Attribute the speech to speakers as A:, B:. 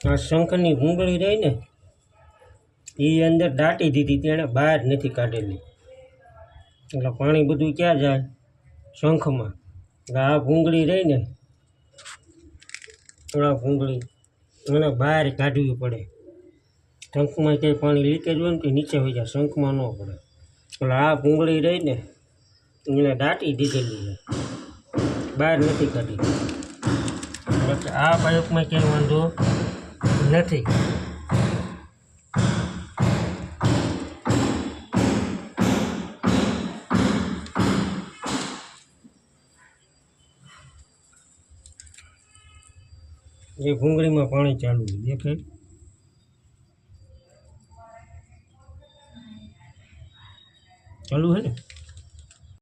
A: આ શંખની ભૂંગળી રહી ને એ અંદર દાટી દીધી, તેણે બહાર નથી કાઢેલી, એટલે પાણી બધું ક્યાં જાય? શંખમાં. આ ભૂંગળી રહી ને, આ ભૂંગળી એને બહાર કાઢવી પડે. શંખમાં ક્યાંય પાણી લીકેજ હોય ને કે નીચે હોય જાય, શંખમાં ન પડે. એટલે આ ભૂંગળી રહી ને એને દાટી દીધેલી છે, બહાર નથી કાઢી. એટલે આ પાઇપમાં ક્યાંય વાંધો નથી. ये भूंगड़ी में पानी चालू है, देखे चालू है।